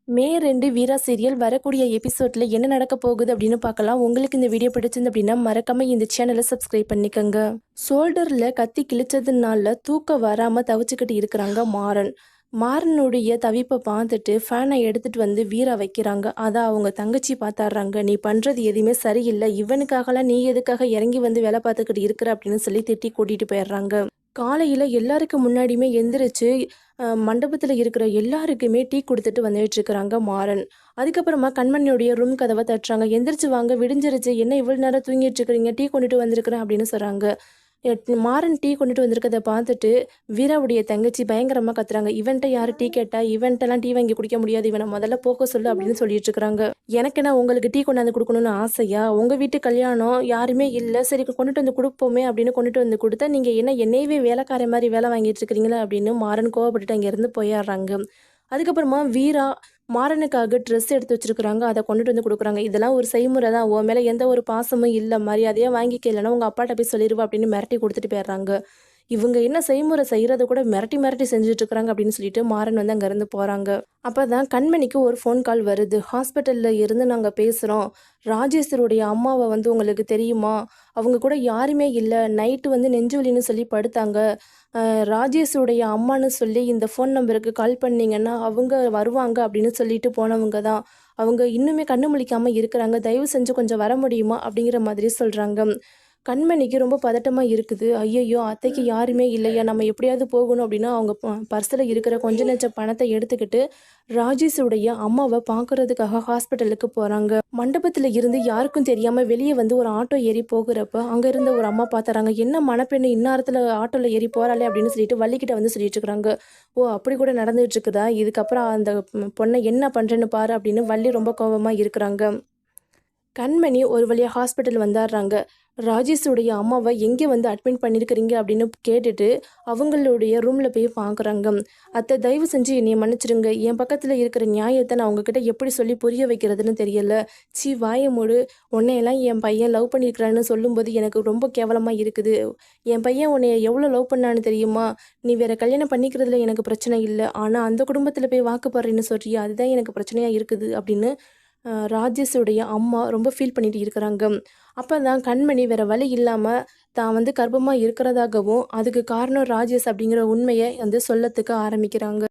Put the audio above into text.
மே 2 வீரா serial வரக்கூடிய எபிசோட்ல என்ன நடக்க போகுது அப்படின்னு பார்க்கலாம். உங்களுக்கு இந்த வீடியோ பிடிச்சிருந்து அப்படின்னா மறக்காம இந்த சேனலை சப்ஸ்கிரைப் பண்ணிக்கோங்க. ஷோல்டர்ல கத்தி கிழிச்சதுனால தூக்கம் வராம தவிச்சுக்கிட்டு இருக்கிறாங்க மாறன். மாறனுடைய தவிப்பை பார்த்துட்டு ஃபேனை எடுத்துட்டு வந்து வீரா வைக்கிறாங்க. அதை அவங்க தங்கச்சி பார்த்தாடுறாங்க. நீ பண்றது எதுவுமே சரியில்லை, இவனுக்காகலாம் நீ எதுக்காக இறங்கி வந்து வேலை பார்த்துக்கிட்டு இருக்கிற அப்படின்னு சொல்லி திட்டி கூட்டிட்டு போயிடுறாங்க. காலையில் எல்லாருக்கு முன்னாடியுமே எந்திரிச்சு மண்டபத்தில் இருக்கிற எல்லாருக்குமே டீ கொடுத்துட்டு வந்துட்டு இருக்கிறாங்க மாறன். அதுக்கப்புறமா கண்மணியுடைய ரூம் கதவை தட்டுறாங்க. எந்திரிச்சு வாங்க, விடிஞ்சிருச்சு, என்ன இவ்வளோ நேரம் தூங்கிட்டு இருக்கிறீங்க, டீ கொண்டுட்டு வந்திருக்கிறேன் அப்படின்னு சொல்கிறாங்க. மாறன் டீ கொண்டுட்டு வந்திருக்கதை பார்த்துட்டு வீராவுடைய தங்கச்சி பயங்கரமாக கத்துறாங்க. இவன்ட்ட யார் டீ கேட்டா, இவன்ட்டெல்லாம் டீ வாங்கி குடிக்க முடியாது, இவனை முதல்ல போக்க சொல்லு அப்படின்னு சொல்லிட்டு இருக்கிறாங்க. எனக்கு என்ன உங்களுக்கு டீ கொண்டாந்து கொடுக்கணும்னு ஆசையா? உங்கள் வீட்டு கல்யாணம் யாருமே இல்லை, சரி கொண்டுட்டு வந்து கொடுப்போமே அப்படின்னு கொண்டுட்டு வந்து கொடுத்தா நீங்கள் என்ன என்னையவே வேலைக்கார மாதிரி வேலை வாங்கிட்டு இருக்கிறீங்களா அப்படின்னு மாறன் கோவப்பட்டுட்டு அங்கேருந்து போயிடுறாங்க. அதுக்கப்புறமா வீரா மாறனுக்காக ட்ரெஸ் எடுத்து வச்சிருக்கிறாங்க. அதை கொண்டுட்டு வந்து கொடுக்குறாங்க. இதெல்லாம் ஒரு செய்முறை தான், உன் மேலே எந்த ஒரு பாசமும் இல்லை, மரியாதையாக வாங்கிக்கலன்னா உங்கள் அப்பாட்ட போய் சொல்லிடுவா அப்படின்னு மிரட்டி கொடுத்துட்டு போயிடுறாங்க. இவங்க என்ன செய்முறை செய்கிறத கூட மிரட்டி மிரட்டி செஞ்சுட்டு இருக்கிறாங்க அப்படின்னு சொல்லிட்டு மாறன் வந்து அங்கேருந்து போகிறாங்க. அப்போ தான் கண்மணிக்கு ஒரு ஃபோன் கால் வருது. ஹாஸ்பிட்டலில் இருந்து நாங்கள் பேசுகிறோம், ராஜேஸ்வருடைய அம்மாவை வந்து உங்களுக்கு தெரியுமா, அவங்க கூட யாருமே இல்லை, நைட்டு வந்து நெஞ்சு வலின்னு சொல்லி படுத்தாங்க, ராஜேஷுடைய அம்மான்னு சொல்லி இந்த ஃபோன் நம்பருக்கு கால் பண்ணிங்கன்னா அவங்க வருவாங்க அப்படின்னு சொல்லிட்டு போனவங்க தான். அவங்க இன்னுமே கண்ணு முழிக்காமல் இருக்கிறாங்க, தயவு செஞ்சு கொஞ்சம் வர முடியுமா அப்படிங்கிற மாதிரி சொல்கிறாங்க. கண்மணிக்கு ரொம்ப பதட்டமாக இருக்குது. ஐயையோ, அத்தைக்கு யாருமே இல்லையா, நம்ம எப்படியாவது போகணும் அப்படின்னா அவங்க பர்ஸில் இருக்கிற கொஞ்ச நெச்ச பணத்தை எடுத்துக்கிட்டு ராஜேஷுடைய அம்மாவை பார்க்கறதுக்காக ஹாஸ்பிட்டலுக்கு போகிறாங்க. மண்டபத்தில் இருந்து யாருக்கும் தெரியாமல் வெளியே வந்து ஒரு ஆட்டோ ஏறி போகிறப்ப அங்கே இருந்த ஒரு அம்மா பார்த்துறாங்க. என்ன மணப்பெண்ணு இந்நேரத்தில் ஆட்டோவில் ஏறி போகிறாளே அப்படின்னு சொல்லிட்டு வள்ளிக்கிட்ட வந்து சொல்லிட்டு இருக்கிறாங்க. ஓ, அப்படி கூட நடந்துகிட்டு இருக்குதா, இதுக்கப்புறம் அந்த பொண்ணை என்ன பண்ணுறேன்னு பாரு அப்படின்னு வள்ளி ரொம்ப கோபமாக இருக்கிறாங்க. கண்மணி ஒரு வழியாக ஹாஸ்பிட்டல் வந்துடுறாங்க. ராஜேஷுடைய அம்மாவை எங்கே வந்து அட்மிட் பண்ணியிருக்கிறீங்க அப்படின்னு கேட்டுட்டு அவங்களுடைய ரூமில் போய் பார்க்குறாங்க. அத்தை, தயவு செஞ்சு என்னை மன்னிச்சிடுங்க, என் பக்கத்தில் இருக்கிற நியாயத்தை நான் அவங்கக்கிட்ட எப்படி சொல்லி புரிய வைக்கிறதுன்னு தெரியல. வாய மூடு, உன்னையெல்லாம் என் பையன் லவ் பண்ணியிருக்கிறான்னு சொல்லும்போது எனக்கு ரொம்ப கேவலமாக இருக்குது. என் பையன் உன்னைய எவ்வளோ லவ் பண்ணான்னு தெரியுமா, நீ வேறு கல்யாணம் பண்ணிக்கிறதுல எனக்கு பிரச்சனை இல்லை, ஆனால் அந்த குடும்பத்தில் போய் வாக்குப்படுறேன்னு சொல்றியா, அதுதான் எனக்கு பிரச்சனையாக இருக்குது அப்படின்னு ராஜேஷுடைய அம்மா ரொம்ப ஃபீல் பண்ணிட்டு இருக்கிறாங்க. அப்போ தான் கண்மணி வேறு வழி இல்லாமல் தான் வந்து கர்ப்பமாக இருக்கிறதாகவும் அதுக்கு காரணம் ராஜேஷ் அப்படிங்கிற உண்மையை வந்து சொல்லத்துக்கு ஆரம்பிக்கிறாங்க.